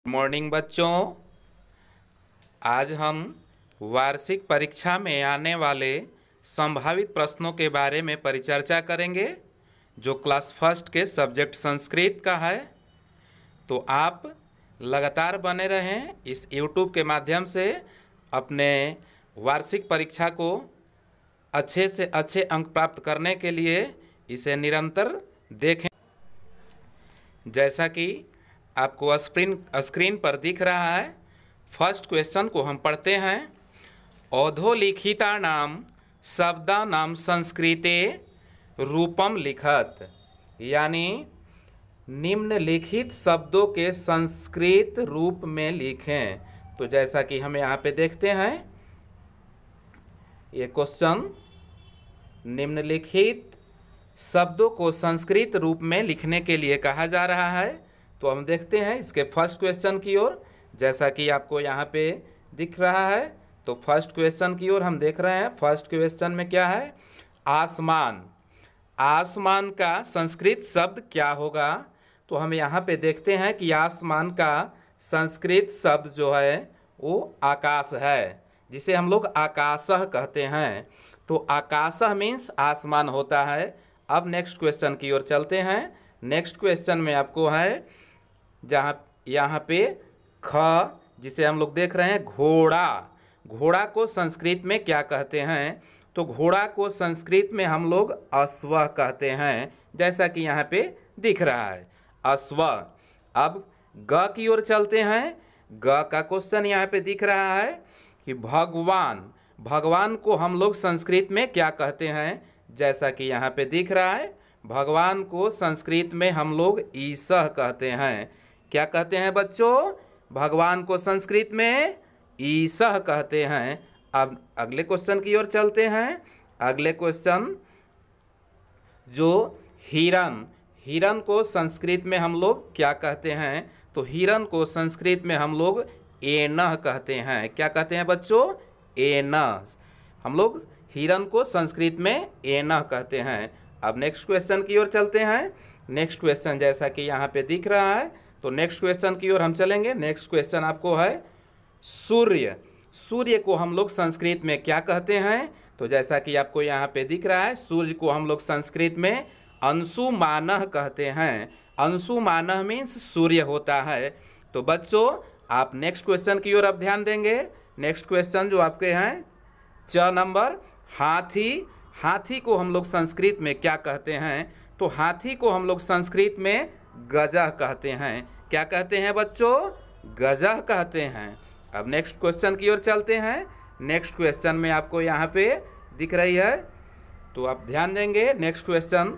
Morning बच्चों, आज हम वार्षिक परीक्षा में आने वाले संभावित प्रश्नों के बारे में परिचर्चा करेंगे जो क्लास फर्स्ट के सब्जेक्ट संस्कृत का है। तो आप लगातार बने रहें इस YouTube के माध्यम से अपने वार्षिक परीक्षा को अच्छे से अच्छे अंक प्राप्त करने के लिए इसे निरंतर देखें। जैसा कि आपको स्क्रीन पर दिख रहा है, फर्स्ट क्वेश्चन को हम पढ़ते हैं। अधोलिखितानां शब्दानां संस्कृते रूपम लिखत, यानी निम्नलिखित शब्दों के संस्कृत रूप में लिखें। तो जैसा कि हम यहाँ पे देखते हैं, ये क्वेश्चन निम्नलिखित शब्दों को संस्कृत रूप में लिखने के लिए कहा जा रहा है। तो हम देखते हैं इसके फर्स्ट क्वेश्चन की ओर। जैसा कि आपको यहाँ पे दिख रहा है, तो फर्स्ट क्वेश्चन की ओर हम देख रहे हैं। फर्स्ट क्वेश्चन में क्या है? आसमान। आसमान का संस्कृत शब्द क्या होगा? तो हम यहाँ पे देखते हैं कि आसमान का संस्कृत शब्द जो है वो आकाश है, जिसे हम लोग आकाशः कहते हैं। तो आकाशः मीन्स आसमान होता है। अब नेक्स्ट क्वेश्चन की ओर चलते हैं। नेक्स्ट क्वेश्चन में आपको है जहाँ यहाँ पे ख, जिसे हम लोग देख रहे हैं घोड़ा। घोड़ा को संस्कृत में क्या कहते हैं? तो घोड़ा को संस्कृत में हम लोग अश्व कहते हैं, जैसा कि यहाँ पे दिख रहा है, अश्व। अब ग की ओर चलते हैं। ग का क्वेश्चन यहाँ पे दिख रहा है कि भगवान। भगवान को हम लोग संस्कृत में क्या कहते हैं? जैसा कि यहाँ पे दिख रहा है, भगवान को संस्कृत में हम लोग ईशः कहते हैं। क्या कहते हैं बच्चों? भगवान को संस्कृत में ईशः कहते हैं। अब अगले क्वेश्चन की ओर चलते हैं। अगले क्वेश्चन जो हिरण। हिरण को संस्कृत में हम लोग क्या कहते हैं? तो हिरण को संस्कृत में हम लोग एनः कहते हैं। क्या कहते हैं बच्चों? एनः। हम लोग हिरण को संस्कृत में एनः कहते हैं। अब नेक्स्ट क्वेश्चन की ओर चलते हैं। नेक्स्ट क्वेश्चन जैसा कि यहाँ पे दिख रहा है, तो नेक्स्ट क्वेश्चन की ओर हम चलेंगे। नेक्स्ट क्वेश्चन आपको है सूर्य। सूर्य को हम लोग संस्कृत में क्या कहते हैं? तो जैसा कि आपको यहाँ पे दिख रहा है, सूर्य को हम लोग संस्कृत में अंशुमानः कहते हैं। अंशुमानः मीन्स सूर्य होता है। तो बच्चों, आप नेक्स्ट क्वेश्चन की ओर अब ध्यान देंगे। नेक्स्ट क्वेश्चन जो आपके हैं च नंबर, हाथी। हाथी को हम लोग संस्कृत में क्या कहते हैं? तो हाथी को हम लोग संस्कृत में गजः कहते हैं। क्या कहते हैं बच्चों? गजः कहते हैं। अब नेक्स्ट क्वेश्चन की ओर चलते हैं। नेक्स्ट क्वेश्चन में आपको यहाँ पे दिख रही है, तो आप ध्यान देंगे। नेक्स्ट क्वेश्चन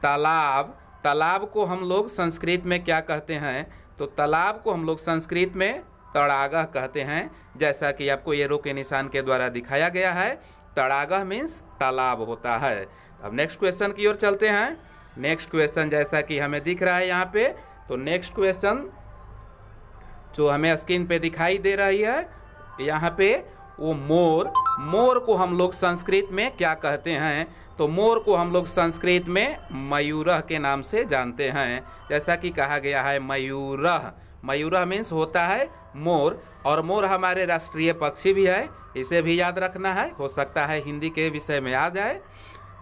तालाब। तालाब को हम लोग संस्कृत में क्या कहते हैं? तो तालाब को हम लोग संस्कृत में तड़ागः कहते हैं, जैसा कि आपको एरो के निशान के द्वारा दिखाया गया है। तड़ागः मीन्स तालाब होता है। अब नेक्स्ट क्वेश्चन की ओर चलते हैं। नेक्स्ट क्वेश्चन जैसा कि हमें दिख रहा है यहाँ पे, तो नेक्स्ट क्वेश्चन जो हमें स्क्रीन पे दिखाई दे रही है यहाँ पे, वो मोर। मोर को हम लोग संस्कृत में क्या कहते हैं? तो मोर को हम लोग संस्कृत में मयूरः के नाम से जानते हैं, जैसा कि कहा गया है मयूरः। मयूरः मीन्स होता है मोर, और मोर हमारे राष्ट्रीय पक्षी भी है, इसे भी याद रखना है। हो सकता है हिंदी के विषय में आ जाए।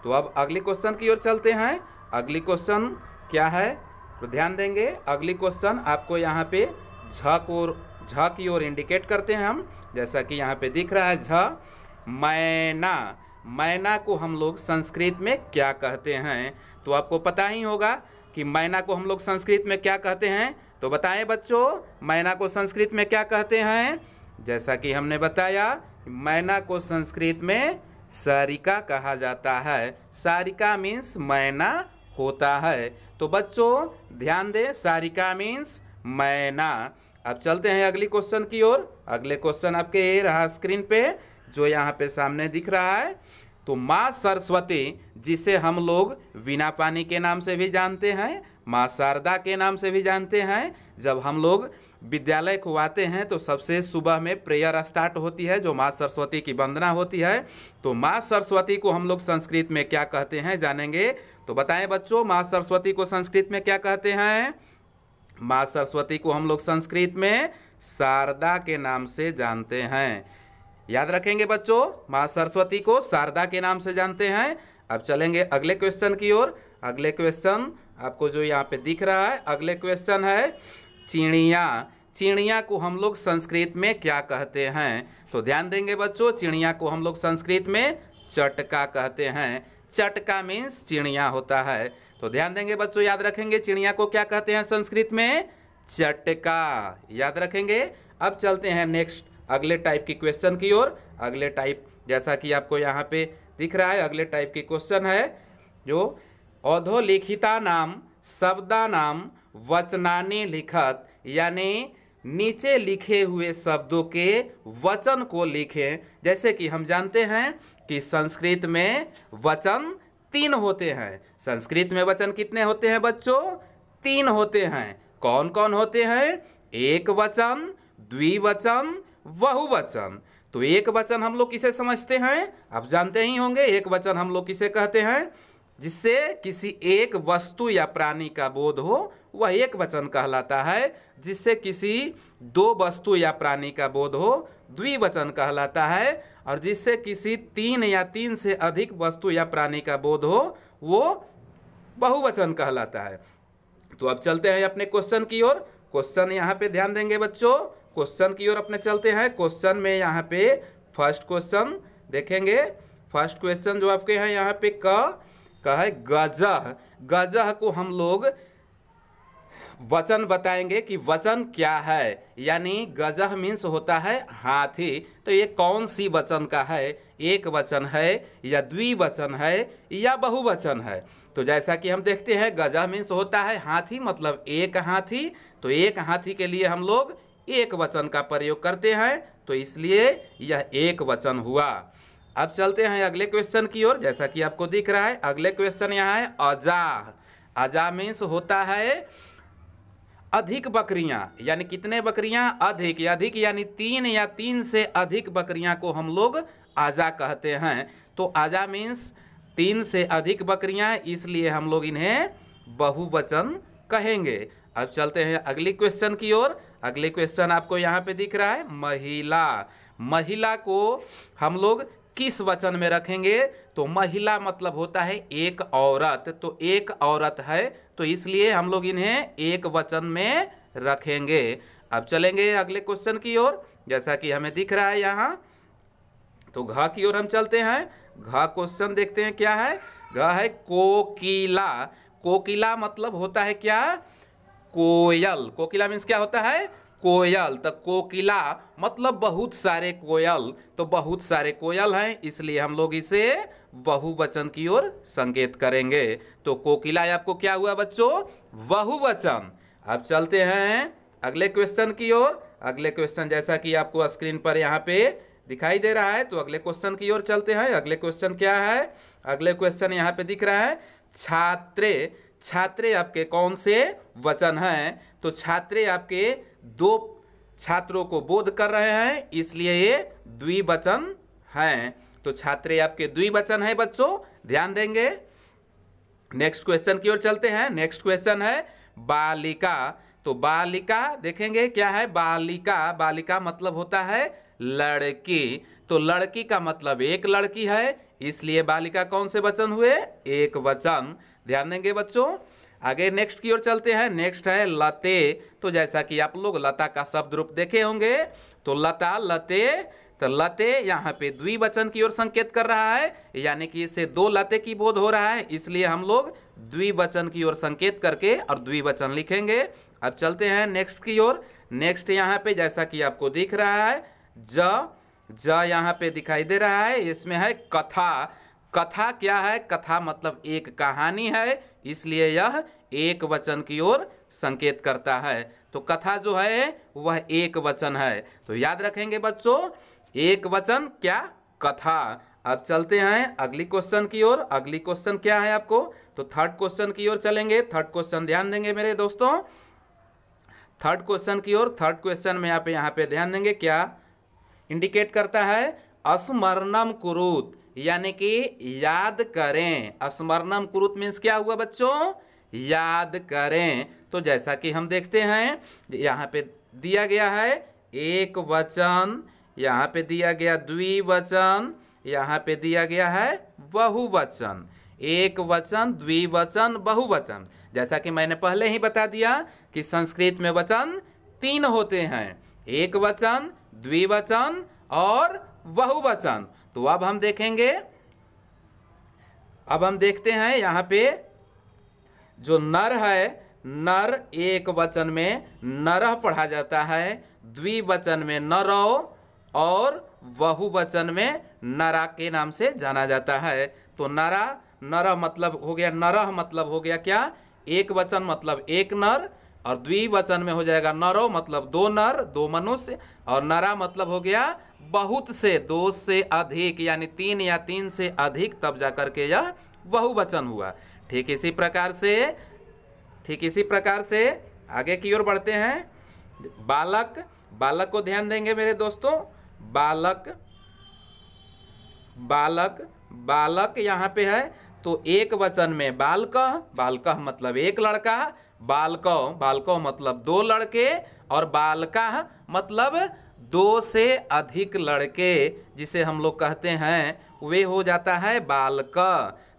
तो अब अगले क्वेश्चन की ओर चलते हैं। अगली क्वेश्चन क्या है? तो ध्यान देंगे। अगली क्वेश्चन आपको यहाँ पे झ की ओर इंडिकेट करते हैं हम, जैसा कि यहाँ पे दिख रहा है झ। मैना। मैना को हम लोग संस्कृत में क्या कहते हैं? तो आपको पता ही होगा कि मैना को हम लोग संस्कृत में क्या कहते हैं। तो बताएं बच्चों, मैना को संस्कृत में क्या कहते हैं? जैसा कि हमने बताया, मैना को संस्कृत में सारिका कहा जाता है। सारिका मीन्स मैना होता है। तो बच्चों ध्यान दें, सारिका मीन्स मैना। अब चलते हैं अगली क्वेश्चन की ओर। अगले क्वेश्चन आपके ये रहा स्क्रीन पे, जो यहाँ पे सामने दिख रहा है। तो माँ सरस्वती, जिसे हम लोग वीणा पानी के नाम से भी जानते हैं, माँ शारदा के नाम से भी जानते हैं। जब हम लोग विद्यालय को आते हैं तो सबसे सुबह में प्रेयर स्टार्ट होती है, जो माँ सरस्वती की वंदना होती है। तो माँ सरस्वती को हम लोग संस्कृत में क्या कहते हैं जानेंगे। तो बताएं बच्चों, माँ सरस्वती को संस्कृत में क्या कहते हैं? माँ सरस्वती को हम लोग संस्कृत में शारदा के नाम से जानते हैं। याद रखेंगे बच्चों, माँ सरस्वती को शारदा के नाम से जानते हैं। अब चलेंगे अगले क्वेश्चन की ओर। अगले क्वेश्चन आपको जो यहाँ पे दिख रहा है, अगले क्वेश्चन है चिड़िया। चिड़िया को हम लोग संस्कृत में क्या कहते हैं? तो ध्यान देंगे बच्चों, चिड़िया को हम लोग संस्कृत में चटका कहते हैं। चटका मीन्स चिड़िया होता है। तो ध्यान देंगे बच्चों, याद रखेंगे चिड़िया को क्या कहते हैं संस्कृत में? चटका। याद रखेंगे। अब चलते हैं नेक्स्ट अगले टाइप की क्वेश्चन की ओर। अगले टाइप जैसा कि आपको यहाँ पे दिख रहा है, अगले टाइप की क्वेश्चन है जो अधोलिखिता नाम शब्दा नाम वचनानि लिखत, यानी नीचे लिखे हुए शब्दों के वचन को लिखें। जैसे कि हम जानते हैं कि संस्कृत में वचन 3 होते हैं। संस्कृत में वचन कितने होते हैं बच्चों? 3 होते हैं। कौन कौन होते हैं? एक वचन, द्विवचन, बहुवचन। तो एक वचन हम लोग किसे समझते हैं? आप जानते ही होंगे एक वचन हम लोग किसे कहते हैं? जिससे किसी एक वस्तु या प्राणी का बोध हो, वह एक वचन कहलाता है। जिससे किसी 2 वस्तु या प्राणी का बोध हो, द्विवचन कहलाता है। और जिससे किसी 3 या 3 से अधिक वस्तु या प्राणी का बोध हो, वो बहुवचन कहलाता है। तो अब चलते हैं अपने क्वेश्चन की ओर। क्वेश्चन यहाँ पे ध्यान देंगे बच्चों, क्वेश्चन की ओर अपने चलते हैं। क्वेश्चन में यहाँ पे फर्स्ट क्वेश्चन देखेंगे। फर्स्ट क्वेश्चन जो आपके हैं यहाँ पे का है गजह। गजह को हम लोग वचन बताएंगे कि वचन क्या है। यानी गजह मीन्स होता है हाथी। तो ये कौन सी वचन का है? एक वचन है या द्विवचन है या बहुवचन है? तो जैसा कि हम देखते हैं गजह मीन्स होता है हाथी, मतलब एक हाथी। तो एक हाथी के लिए हम लोग एक वचन का प्रयोग करते हैं, तो इसलिए यह एक वचन हुआ। अब चलते हैं अगले क्वेश्चन की ओर। जैसा कि आपको दिख रहा है अगले क्वेश्चन यहाँ है अजा। अजा मीन्स होता है अधिक बकरियां, यानी कितने बकरियां? अधिक। अधिक यानी 3 या 3 से अधिक बकरियां को हम लोग अजा कहते हैं। तो अजा मीन्स 3 से अधिक बकरियां, इसलिए हम लोग इन्हें बहुवचन कहेंगे। अब चलते हैं अगली क्वेश्चन की ओर। अगले क्वेश्चन आपको यहाँ पे दिख रहा है महिला। महिला को हम लोग किस वचन में रखेंगे? तो महिला मतलब होता है एक औरत। तो एक औरत है, तो इसलिए हम लोग इन्हें एक वचन में रखेंगे। अब चलेंगे अगले क्वेश्चन की ओर। जैसा कि हमें दिख रहा है यहाँ, तो घ की ओर हम चलते हैं। घ क्वेश्चन देखते हैं क्या है। घ है कोकिला। कोकिला मतलब होता है क्या? कोयल। कोकिला मीन्स क्या होता है? कोयल। तो कोकिला मतलब बहुत सारे कोयल। तो बहुत सारे कोयल हैं, इसलिए हम लोग इसे बहुवचन की ओर संकेत करेंगे। तो कोकिला आपको क्या हुआ बच्चों? बहुवचन। अब चलते हैं अगले क्वेश्चन की ओर। अगले क्वेश्चन जैसा कि आपको स्क्रीन पर यहाँ पे दिखाई दे रहा है, तो अगले क्वेश्चन की ओर चलते हैं। अगले क्वेश्चन क्या है? अगले क्वेश्चन यहाँ पे दिख रहा है छात्रे। छात्रे आपके कौन से वचन हैं? तो छात्रे आपके 2 छात्रों को बोध कर रहे हैं, इसलिए ये द्विवचन हैं। तो छात्रे आपके द्विवचन है बच्चों, ध्यान देंगे। नेक्स्ट क्वेश्चन की ओर चलते हैं। नेक्स्ट क्वेश्चन है बालिका। तो बालिका देखेंगे क्या है? बालिका। बालिका मतलब होता है लड़की। तो लड़की का मतलब एक लड़की है, इसलिए बालिका कौन से वचन हुए? एक वचन। ध्यान देंगे बच्चों। आगे नेक्स्ट की ओर चलते हैं। नेक्स्ट है लते। तो जैसा कि आप लोग लता का शब्द रूप देखे होंगे, तो लता, लते। तो लते यहाँ पे द्विवचन की ओर संकेत कर रहा है, यानी कि इससे 2 लते की बोध हो रहा है, इसलिए हम लोग द्विवचन की ओर संकेत करके और द्विवचन लिखेंगे। अब चलते हैं नेक्स्ट की ओर। नेक्स्ट यहाँ पे जैसा कि आपको दिख रहा है ज यहाँ पे दिखाई दे रहा है, इसमें है कथा। कथा क्या है? कथा मतलब एक कहानी है, इसलिए यह एक वचन की ओर संकेत करता है। तो कथा जो है वह एक वचन है। तो याद रखेंगे बच्चों, एक वचन क्या? कथा। अब चलते हैं अगली क्वेश्चन की ओर। अगली क्वेश्चन क्या है आपको? तो थर्ड क्वेश्चन की ओर चलेंगे। थर्ड क्वेश्चन ध्यान देंगे मेरे दोस्तों, थर्ड क्वेश्चन की ओर। थर्ड क्वेश्चन में आप यहाँ पे ध्यान देंगे क्या इंडिकेट करता है? स्मरणम कुरुत, यानी कि याद करें। स्मरणम कुरुत मीन्स क्या हुआ बच्चों? याद करें। तो जैसा कि हम देखते हैं यहाँ पे दिया गया है एक वचन, यहाँ पे दिया गया द्विवचन, यहाँ पे दिया गया है बहुवचन। एक वचन, द्विवचन, बहुवचन। जैसा कि मैंने पहले ही बता दिया कि संस्कृत में वचन 3 होते हैं, एक वचन, द्विवचन और बहुवचन। तो अब हम देखेंगे, अब हम देखते हैं यहाँ पे जो नर है, नर एक वचन में नरः पढ़ा जाता है, द्विवचन में नरौ और बहुवचन में नरा के नाम से जाना जाता है। तो नरा, नरः मतलब हो गया, नरः मतलब हो गया क्या, एक वचन मतलब एक नर, और द्विवचन में हो जाएगा नरौ मतलब 2 नर 2 मनुष्य, और नरा मतलब हो गया बहुत से, 2 से अधिक, यानी 3 या 3 से अधिक, तब जाकर के यह बहुवचन हुआ। ठीक इसी प्रकार से आगे की ओर बढ़ते हैं। बालक, बालक को ध्यान देंगे मेरे दोस्तों। बालक, बालक, बालक यहाँ पे है तो एक वचन में बालकः, बालकः मतलब एक लड़का, बालकौ, बालकौ मतलब 2 लड़के, और बालकाः मतलब 2 से अधिक लड़के, जिसे हम लोग कहते हैं वे हो जाता है बालक।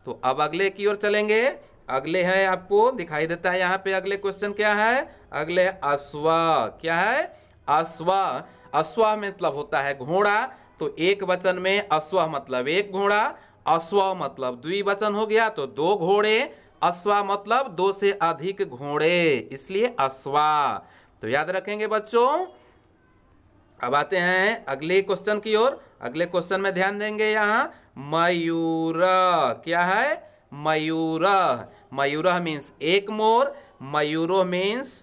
तो अब अगले की ओर चलेंगे। अगले है, आपको दिखाई देता है यहाँ पे अगले क्वेश्चन क्या है, अगले अश्व। क्या है, अश्व। अश्व मतलब होता है घोड़ा। तो एक वचन में अश्व मतलब एक घोड़ा, अश्व मतलब द्विवचन हो गया तो 2 घोड़े, अश्व मतलब 2 से अधिक घोड़े, इसलिए अश्वा। तो याद रखेंगे बच्चों। अब आते हैं अगले क्वेश्चन की ओर। अगले क्वेश्चन में ध्यान देंगे यहाँ मयूर। क्या है, मयूर। मयूर मीन्स एक मोर, मयूरो मीन्स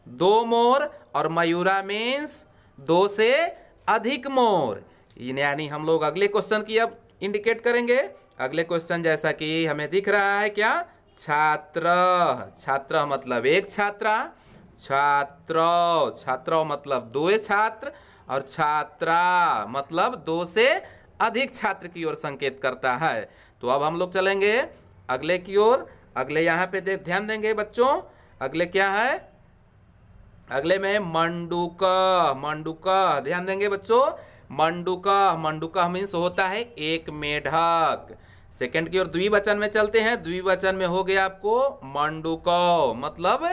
2 मोर, और मयूरा मीन्स 2 से अधिक मोर। यानी हम लोग अगले क्वेश्चन की अब इंडिकेट करेंगे। अगले क्वेश्चन जैसा कि हमें दिख रहा है क्या, छात्र। छात्र मतलब एक छात्रा, छात्र, छात्र मतलब 2 छात्र, और छात्रा मतलब 2 से अधिक छात्र की ओर संकेत करता है। तो अब हम लोग चलेंगे अगले की ओर। अगले यहाँ पे ध्यान देंगे बच्चों। अगले क्या है, अगले में मंडूक। मंडूक ध्यान देंगे बच्चों। मंडूक, मंडूक मीन्स होता है एक मेढक। सेकंड की ओर द्विवचन में चलते हैं। द्विवचन में हो गया आपको मंडूकौ मतलब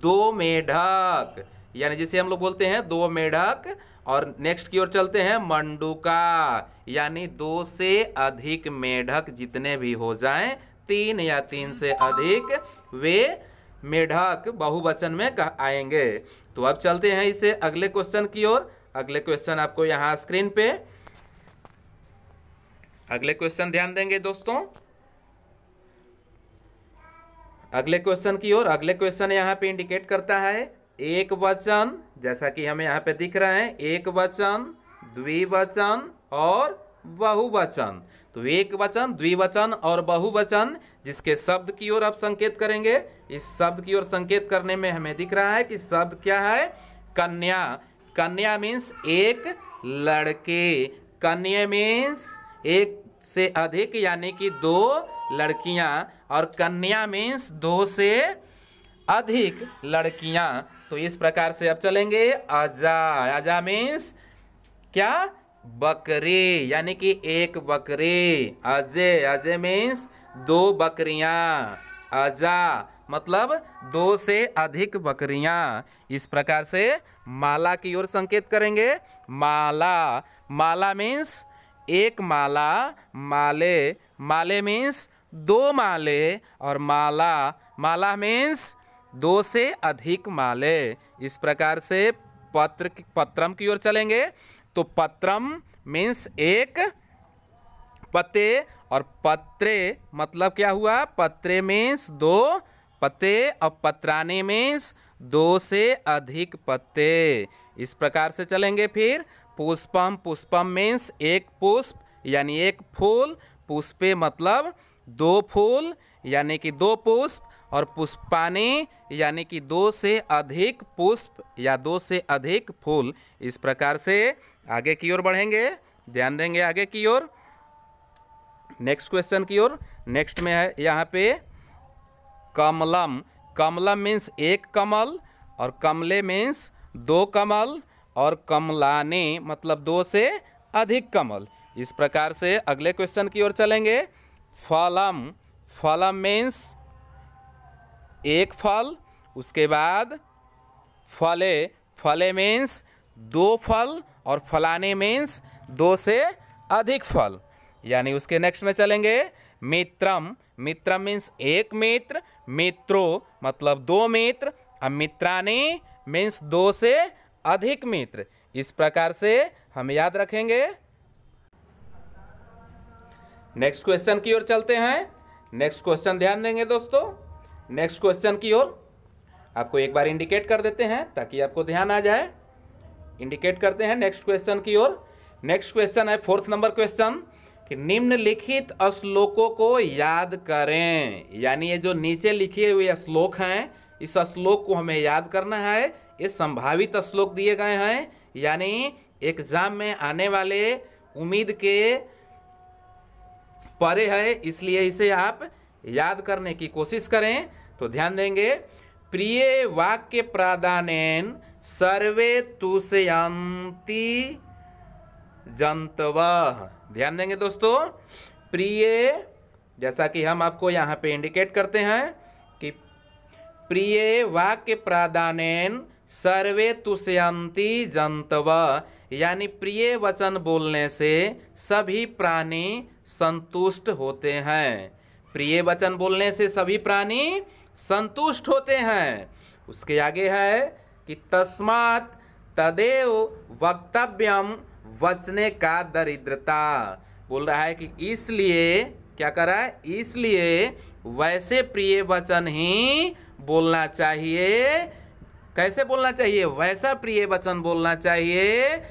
2 मेढक, यानी जिसे हम लोग बोलते हैं 2 मेढक। और नेक्स्ट की ओर चलते हैं मंडूका, यानी 2 से अधिक मेढक जितने भी हो जाएं, 3 या 3 से अधिक, वे मेढक बहुवचन में आएंगे। तो अब चलते हैं इसे अगले क्वेश्चन की ओर। अगले क्वेश्चन आपको यहाँ स्क्रीन पे, अगले क्वेश्चन ध्यान देंगे दोस्तों। अगले क्वेश्चन की ओर। अगले क्वेश्चन यहाँ पे इंडिकेट करता है एक वचन, जैसा कि हमें यहाँ पे दिख रहा है, एक वचन, द्विवचन और बहुवचन। तो एक वचन, द्विवचन और बहुवचन, जिसके शब्द की ओर आप संकेत करेंगे। इस शब्द की ओर संकेत करने में हमें दिख रहा है कि शब्द क्या है, कन्या। कन्या मीन्स एक लड़के, कन्या मीन्स एक से अधिक यानी कि 2 लड़कियां, और कन्या मीन्स 2 से अधिक लड़कियां। तो इस प्रकार से अब चलेंगे अजा। अजा मीन्स क्या, बकरी, यानी कि एक बकरी। अजय, अजय मीन्स 2 बकरियां। अजा मतलब 2 से अधिक बकरियां। इस प्रकार से माला की ओर संकेत करेंगे। माला, माला मीन्स एक माला, माले, माले मीन्स 2 माले, और माला, माला मीन्स 2 से अधिक माले। इस प्रकार से पत्रम की ओर चलेंगे। तो पत्रम मीन्स एक पते, और पत्रे मतलब क्या हुआ, पत्रे मीन्स 2 पत्ते, और पत्राने मीन्स 2 से अधिक पत्ते। इस प्रकार से चलेंगे। फिर पुष्पम, पुष्पम मीन्स एक पुष्प यानी एक फूल, पुष्पे मतलब 2 फूल यानी कि 2 पुष्प, और पुष्पानी यानी कि 2 से अधिक पुष्प या 2 से अधिक फूल। इस प्रकार से आगे की ओर बढ़ेंगे, ध्यान देंगे आगे की ओर, नेक्स्ट क्वेश्चन की ओर। नेक्स्ट में है यहाँ पे कमलम, कमलम मीन्स एक कमल, और कमले मीन्स दो कमल, और कमलाने मतलब दो से अधिक कमल। इस प्रकार से अगले क्वेश्चन की ओर चलेंगे। फलम, फलम मीन्स एक फल, उसके बाद फले, फले मीन्स दो फल, और फलाने मीन्स दो से अधिक फल। यानी उसके नेक्स्ट में चलेंगे। मित्रम, मित्रम मीन्स एक मित्र, मित्रो मतलब दो मित्र, और मित्राने मीन्स दो से अधिक मित्र। इस प्रकार से हम याद रखेंगे। नेक्स्ट क्वेश्चन की ओर चलते हैं। नेक्स्ट क्वेश्चन ध्यान देंगे दोस्तों। नेक्स्ट क्वेश्चन की ओर आपको एक बार इंडिकेट कर देते हैं ताकि आपको ध्यान आ जाए। इंडिकेट करते हैं नेक्स्ट क्वेश्चन की ओर। नेक्स्ट क्वेश्चन है 4th नंबर क्वेश्चन कि निम्नलिखित श्लोकों को याद करें। यानी ये जो नीचे लिखे हुए श्लोक हैं, इस श्लोक को हमें याद करना है। ये संभावित श्लोक दिए गए हैं, यानी एग्जाम में आने वाले उम्मीद के परे है, इसलिए इसे आप याद करने की कोशिश करें। तो ध्यान देंगे। प्रिय वाक्य प्रादानेन सर्वे तुष्यन्ति जंतवः। ध्यान देंगे दोस्तों। प्रिय, जैसा कि हम आपको यहाँ पे इंडिकेट करते हैं कि प्रिय वाक्य प्रादानेन सर्वे तुष्यन्ति जंतवः, यानी प्रिय वचन बोलने से सभी प्राणी संतुष्ट होते हैं। प्रिय वचन बोलने से सभी प्राणी संतुष्ट होते हैं। उसके आगे है कि तस्मात् तदेव वक्तव्यम वचने का दरिद्रता। बोल रहा है कि इसलिए क्या करा है, इसलिए वैसे प्रिय वचन ही बोलना चाहिए। कैसे बोलना चाहिए? वैसा प्रिय वचन बोलना चाहिए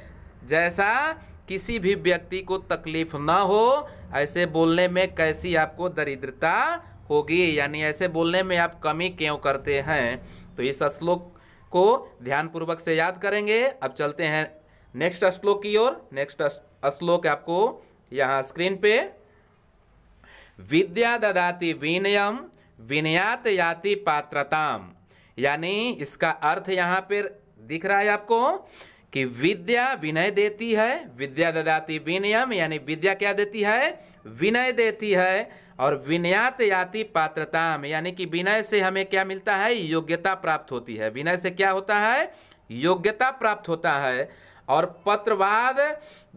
जैसा किसी भी व्यक्ति को तकलीफ ना हो। ऐसे बोलने में कैसी आपको दरिद्रता होगी, यानी ऐसे बोलने में आप कमी क्यों करते हैं। तो इस श्लोक को ध्यानपूर्वक से याद करेंगे। अब चलते हैं नेक्स्ट श्लोक की ओर। नेक्स्ट श्लोक आपको यहाँ स्क्रीन पे, विद्या ददाति विनयम विनयात याति पात्रताम। यानी इसका अर्थ यहाँ पे दिख रहा है आपको कि विद्या विनय देती है। विद्या ददाति विनयम, यानी विद्या क्या देती है? विनय देती है। और विनयात याति पात्रताम, यानी कि विनय से हमें क्या मिलता है? योग्यता प्राप्त होती है। विनय से क्या होता है? योग्यता प्राप्त होता है। और पत्रवाद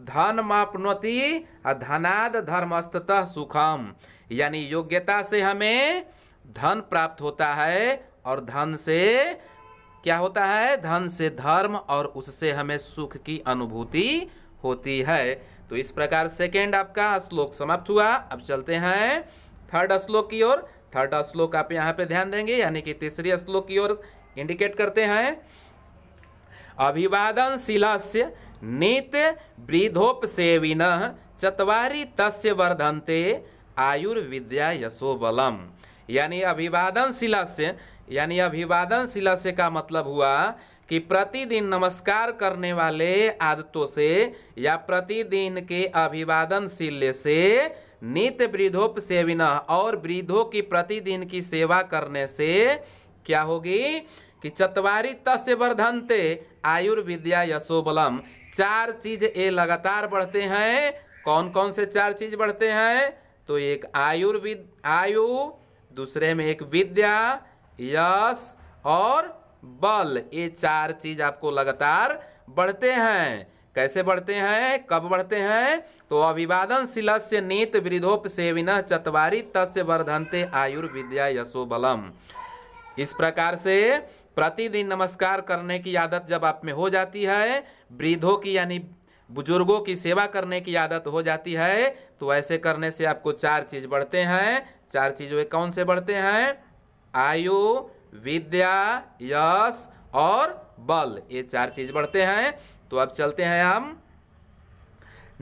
धन मापनोति धनाद धर्मस्ततः सुखम, यानी योग्यता से हमें धन प्राप्त होता है, और धन से क्या होता है? धन से धर्म, और उससे हमें सुख की अनुभूति होती है। तो इस प्रकार सेकेंड आपका श्लोक समाप्त हुआ। अब चलते हैं थर्ड श्लोक की ओर। थर्ड श्लोक आप यहाँ पे ध्यान देंगे, यानी कि तीसरी श्लोक की ओर इंडिकेट करते हैं। अभिवादनशीलस्य नित्य वृद्धोपसेविनः चत्वारि तस्य वर्धन्ते आयुर्विद्या यशोबलम। यानी अभिवादनशीलस्य, यानी अभिवादनशीलस्य का मतलब हुआ कि प्रतिदिन नमस्कार करने वाले आदतों से या प्रतिदिन के अभिवादनशील से नित्य वृद्धोपसेविनः, और वृद्धों की प्रतिदिन की सेवा करने से क्या होगी कि चत्वारि तस्य वर्धन्ते आयुर्विद्या यशोबलम। 4 चीज ये लगातार बढ़ते हैं। कौन कौन से 4 चीज बढ़ते हैं? तो एक आयु, दूसरे में एक विद्या, यश और बल। ये 4 चीज आपको लगातार बढ़ते हैं। कैसे बढ़ते हैं? कब बढ़ते हैं? तो अभिवादनशीलस्य नित्य वृद्धोपसेविनः चत्वारि तस्य वर्धन्ते आयुर्विद्या यशोबलम। इस प्रकार से प्रतिदिन नमस्कार करने की आदत जब आप में हो जाती है, वृद्धों की यानी बुजुर्गों की सेवा करने की आदत हो जाती है, तो ऐसे करने से आपको 4 चीज बढ़ते हैं। 4 चीज़ कौन से बढ़ते हैं? आयु, विद्या, यश और बल। ये 4 चीज बढ़ते हैं। तो अब चलते हैं हम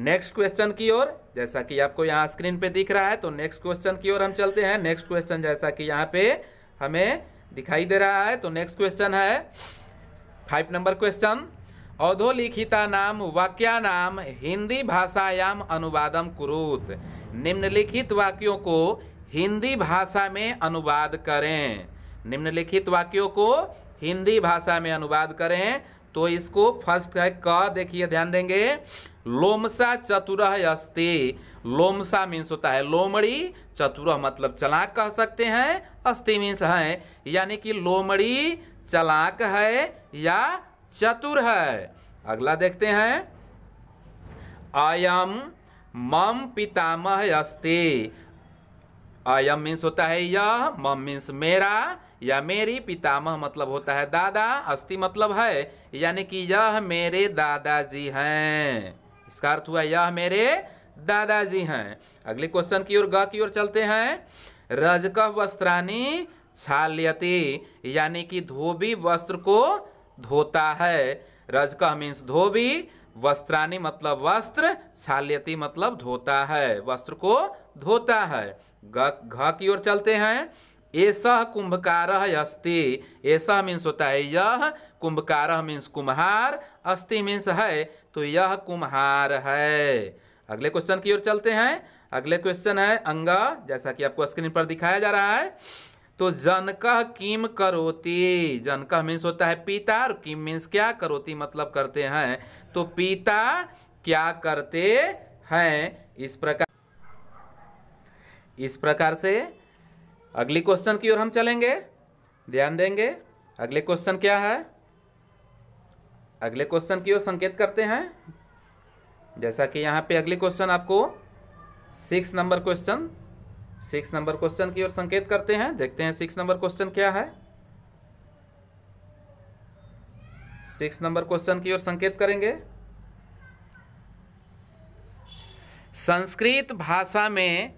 नेक्स्ट क्वेश्चन की ओर। जैसा कि आपको यहाँ स्क्रीन पे दिख रहा है, तो नेक्स्ट क्वेश्चन की ओर हम चलते हैं। नेक्स्ट क्वेश्चन जैसा कि यहाँ पे हमें दिखाई दे रहा है, तो नेक्स्ट क्वेश्चन है 5 नंबर क्वेश्चन। अधोलिखिता नाम वाक्या नाम हिंदी भाषायाम अनुवादम कुरुत। निम्नलिखित वाक्यों को हिंदी भाषा में अनुवाद करें। निम्नलिखित वाक्यों को हिंदी भाषा में अनुवाद करें। तो इसको फर्स्ट है क, देखिए ध्यान देंगे। लोमसा चतुरः अस्ति। लोमसा मीन्स होता है लोमड़ी, चतुरः मतलब चालाक कह सकते हैं, अस्ति मीन्स है, यानी कि लोमड़ी चालाक है या चतुर है। अगला देखते हैं। अयम मम पितामह अस्ति। अयम मीन्स होता है यह, मम मीन्स मेरा या मेरी, पितामह मतलब होता है दादा, अस्ति मतलब है, यानी कि यह मेरे दादाजी हैं। इसका अर्थ हुआ यह मेरे दादाजी हैं। अगले क्वेश्चन की ओर, ग की ओर चलते हैं। रजकः वस्त्राणि क्षाल्यति, यानी कि धोबी वस्त्र को धोता है। रजकः मीन्स धोबी, वस्त्राणि मतलब वस्त्र, क्षाल्यति मतलब धोता है, वस्त्र को धोता है। घ की ओर चलते हैं। एषः कुंभकारः अस्ति। एषः मीन्स होता है यह, कुंभकारः मीन्स कुम्हार, अस्ति मीन्स है, तो यह कुम्हार है। अगले क्वेश्चन की ओर चलते हैं। अगले क्वेश्चन है अंग, जैसा कि आपको स्क्रीन पर दिखाया जा रहा है। तो जनकः किम करोति। जनकः मीन्स होता है पिता और किम मीन्स क्या, करोति मतलब करते हैं, तो पिता क्या करते हैं। इस प्रकार से अगली क्वेश्चन की ओर हम चलेंगे, ध्यान देंगे। अगले क्वेश्चन क्या है, अगले क्वेश्चन की ओर संकेत करते हैं। जैसा कि यहाँ पे अगले क्वेश्चन आपको 6 नंबर क्वेश्चन की ओर संकेत करते हैं। देखते हैं 6 नंबर क्वेश्चन क्या है। 6 नंबर क्वेश्चन की ओर संकेत करेंगे। संस्कृत भाषा में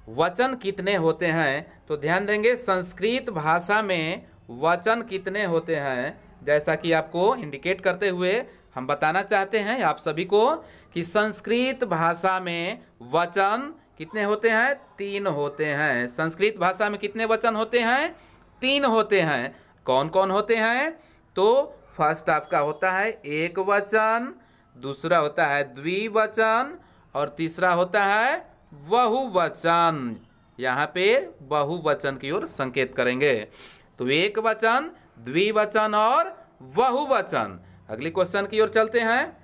वचन कितने होते हैं, तो ध्यान देंगे। संस्कृत भाषा में वचन कितने होते हैं, जैसा कि आपको इंडिकेट करते हुए हम बताना चाहते हैं आप सभी को कि संस्कृत भाषा में वचन कितने होते हैं, 3 होते हैं। संस्कृत भाषा में कितने वचन होते हैं, 3 होते हैं। कौन कौन होते हैं, तो फर्स्ट आपका होता है एक वचन, दूसरा होता है द्विवचन और तीसरा होता है बहुवचन। यहाँ पे बहुवचन की ओर संकेत करेंगे। तो एक वचन, द्विवचन और बहुवचन। अगले क्वेश्चन की ओर चलते हैं।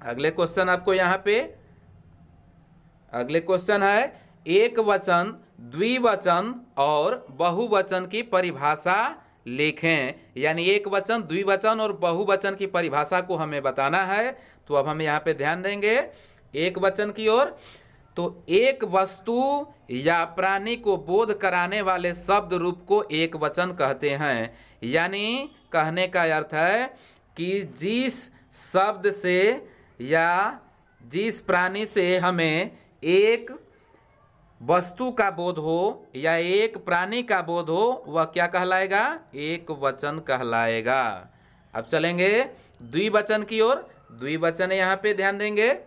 अगले क्वेश्चन आपको यहाँ पे अगले क्वेश्चन है एक वचन, द्विवचन और बहुवचन की परिभाषा लिखें। यानी एक वचन, द्विवचन और बहुवचन की परिभाषा को हमें बताना है। तो अब हम यहाँ पे ध्यान देंगे एक वचन की ओर। तो एक वस्तु या प्राणी को बोध कराने वाले शब्द रूप को एक वचन कहते हैं। यानी कहने का अर्थ है कि जिस शब्द से या जिस प्राणी से हमें एक वस्तु का बोध हो या एक प्राणी का बोध हो, वह क्या कहलाएगा, एक वचन कहलाएगा। अब चलेंगे द्विवचन की ओर। द्विवचन यहाँ पे ध्यान देंगे।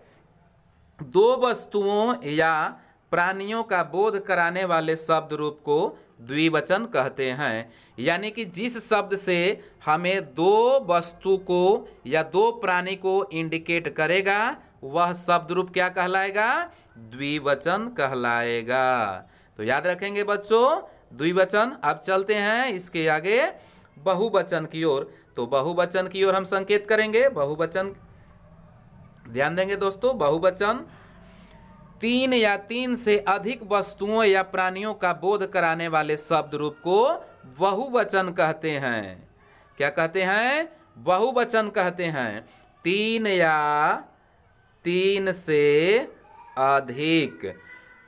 2 वस्तुओं या प्राणियों का बोध कराने वाले शब्द रूप को द्विवचन कहते हैं। यानी कि जिस शब्द से हमें 2 वस्तु को या 2 प्राणी को इंडिकेट करेगा, वह शब्द रूप क्या कहलाएगा, द्विवचन कहलाएगा। तो याद रखेंगे बच्चों द्विवचन। अब चलते हैं इसके आगे बहुवचन की ओर। तो बहुवचन की ओर हम संकेत करेंगे। बहुवचन ध्यान देंगे दोस्तों। बहुवचन 3 या 3 से अधिक वस्तुओं या प्राणियों का बोध कराने वाले शब्द रूप को बहुवचन कहते हैं। क्या कहते हैं, बहुवचन कहते हैं। 3 या 3 से अधिक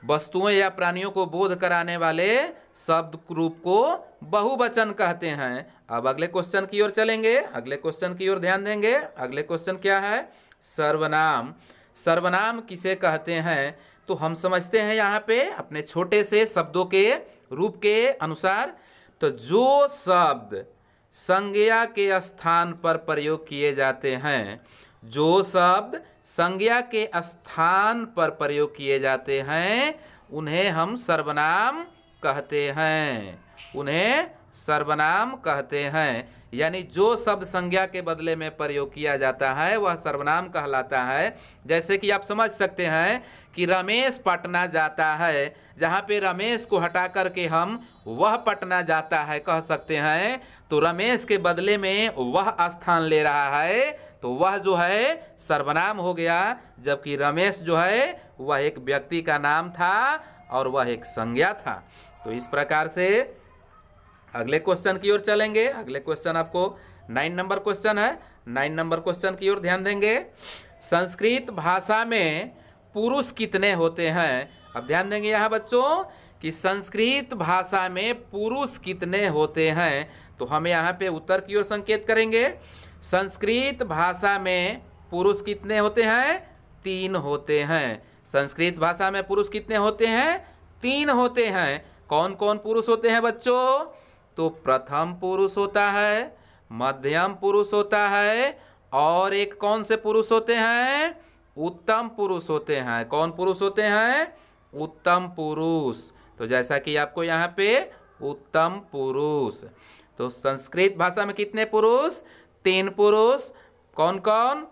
वस्तुओं या प्राणियों को बोध कराने वाले शब्द रूप को बहुवचन कहते हैं। अब अगले क्वेश्चन की ओर चलेंगे। अगले क्वेश्चन की ओर ध्यान देंगे। अगले क्वेश्चन क्या है, सर्वनाम। सर्वनाम किसे कहते हैं, तो हम समझते हैं यहाँ पे अपने छोटे से शब्दों के रूप के अनुसार। तो जो शब्द संज्ञा के स्थान पर प्रयोग किए जाते हैं, जो शब्द संज्ञा के स्थान पर प्रयोग किए जाते हैं, उन्हें हम सर्वनाम कहते हैं। उन्हें सर्वनाम कहते हैं। यानी जो शब्द संज्ञा के बदले में प्रयोग किया जाता है वह सर्वनाम कहलाता है। जैसे कि आप समझ सकते हैं कि रमेश पटना जाता है, जहाँ पे रमेश को हटा करके हम वह पटना जाता है कह सकते हैं, तो रमेश के बदले में वह स्थान ले रहा है, तो वह जो है सर्वनाम हो गया, जबकि रमेश जो है वह एक व्यक्ति का नाम था और वह एक संज्ञा था। तो इस प्रकार से अगले क्वेश्चन की ओर चलेंगे। अगले क्वेश्चन आपको 9 नंबर क्वेश्चन है। 9 नंबर क्वेश्चन की ओर ध्यान देंगे। संस्कृत भाषा में पुरुष कितने होते हैं? अब ध्यान देंगे यहाँ बच्चों कि संस्कृत भाषा में पुरुष कितने होते हैं, तो हम यहाँ पे उत्तर की ओर संकेत करेंगे। संस्कृत भाषा में पुरुष कितने होते हैं? 3 होते हैं। संस्कृत भाषा में पुरुष कितने होते हैं? 3 होते हैं। कौन कौन पुरुष होते हैं बच्चों? तो प्रथम पुरुष होता है, मध्यम पुरुष होता है, और एक कौन से पुरुष होते हैं? उत्तम पुरुष होते हैं। कौन पुरुष होते हैं? उत्तम पुरुष। तो जैसा कि आपको यहाँ पे उत्तम पुरुष, तो संस्कृत भाषा में कितने पुरुष? 3 पुरुष। कौन कौन?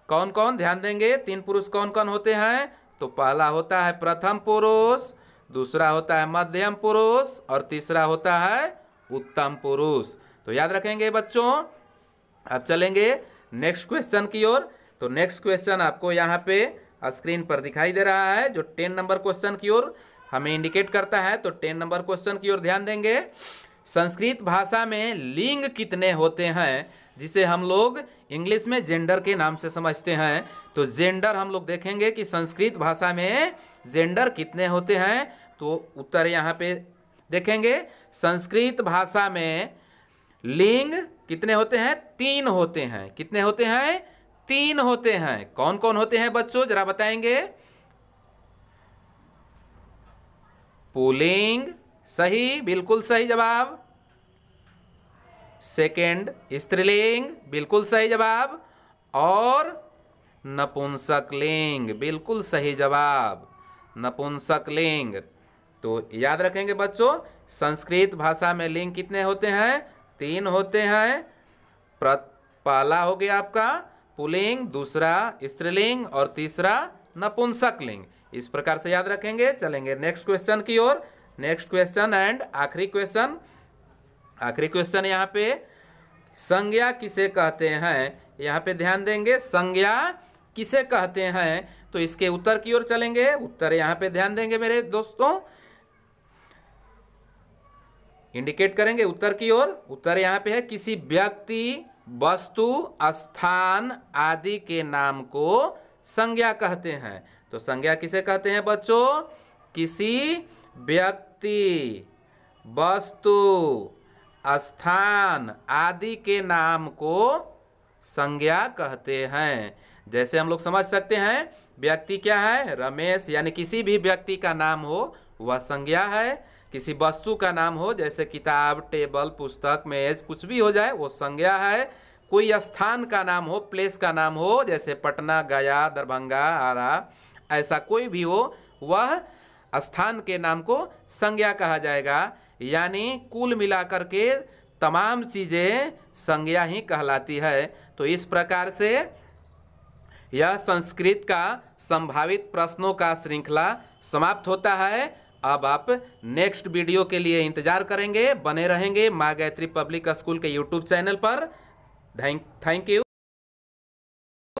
कौन कौन? ध्यान देंगे 3 पुरुष कौन कौन होते हैं? तो पहला होता है प्रथम पुरुष, दूसरा होता है मध्यम पुरुष, और तीसरा होता है उत्तम पुरुष। तो याद रखेंगे बच्चों। अब चलेंगे नेक्स्ट क्वेश्चन की ओर। तो नेक्स्ट क्वेश्चन आपको यहाँ पे स्क्रीन पर दिखाई दे रहा है, जो 10 नंबर क्वेश्चन की ओर हमें इंडिकेट करता है। तो 10 नंबर क्वेश्चन की ओर ध्यान देंगे। संस्कृत भाषा में लिंग कितने होते हैं, जिसे हम लोग इंग्लिश में जेंडर के नाम से समझते हैं। तो जेंडर हम लोग देखेंगे कि संस्कृत भाषा में जेंडर कितने होते हैं। तो उत्तर यहाँ पे देखेंगे। संस्कृत भाषा में लिंग कितने होते हैं? 3 होते हैं। कितने होते हैं? 3 होते हैं। कौन कौन होते हैं बच्चों, जरा बताएंगे? पुल्लिंग, सही, बिल्कुल सही जवाब। सेकंड स्त्रीलिंग, बिल्कुल सही जवाब। और नपुंसकलिंग, बिल्कुल सही जवाब, नपुंसकलिंग। तो याद रखेंगे बच्चों, संस्कृत भाषा में लिंग कितने होते हैं? 3 होते हैं। पहला हो गया आपका पुल्लिंग, दूसरा स्त्रीलिंग, और तीसरा नपुंसकलिंग। इस प्रकार से याद रखेंगे। चलेंगे नेक्स्ट क्वेश्चन की ओर। नेक्स्ट क्वेश्चन एंड आखिरी क्वेश्चन। आखिरी क्वेश्चन यहाँ पे, संज्ञा किसे कहते हैं? यहाँ पे ध्यान देंगे, संज्ञा किसे कहते हैं। तो इसके उत्तर की ओर चलेंगे। उत्तर यहाँ पे ध्यान देंगे मेरे दोस्तों, इंडिकेट करेंगे उत्तर की ओर। उत्तर यहाँ पे है, किसी व्यक्ति, वस्तु, स्थान आदि के नाम को संज्ञा कहते हैं। तो संज्ञा किसे कहते हैं बच्चों? किसी व्यक्ति, वस्तु, स्थान आदि के नाम को संज्ञा कहते हैं। जैसे हम लोग समझ सकते हैं, व्यक्ति क्या है? रमेश, यानी किसी भी व्यक्ति का नाम हो वह संज्ञा है। किसी वस्तु का नाम हो, जैसे किताब, टेबल, पुस्तक, मेज, कुछ भी हो जाए वो संज्ञा है। कोई स्थान का नाम हो, प्लेस का नाम हो, जैसे पटना, गया, दरभंगा, आरा, ऐसा कोई भी हो, वह स्थान के नाम को संज्ञा कहा जाएगा। यानी कुल मिलाकर के तमाम चीज़ें संज्ञा ही कहलाती है। तो इस प्रकार से यह संस्कृत का संभावित प्रश्नों का श्रृंखला समाप्त होता है। अब आप नेक्स्ट वीडियो के लिए इंतजार करेंगे, बने रहेंगे माँ गायत्री पब्लिक स्कूल के यूट्यूब चैनल पर। Thank you.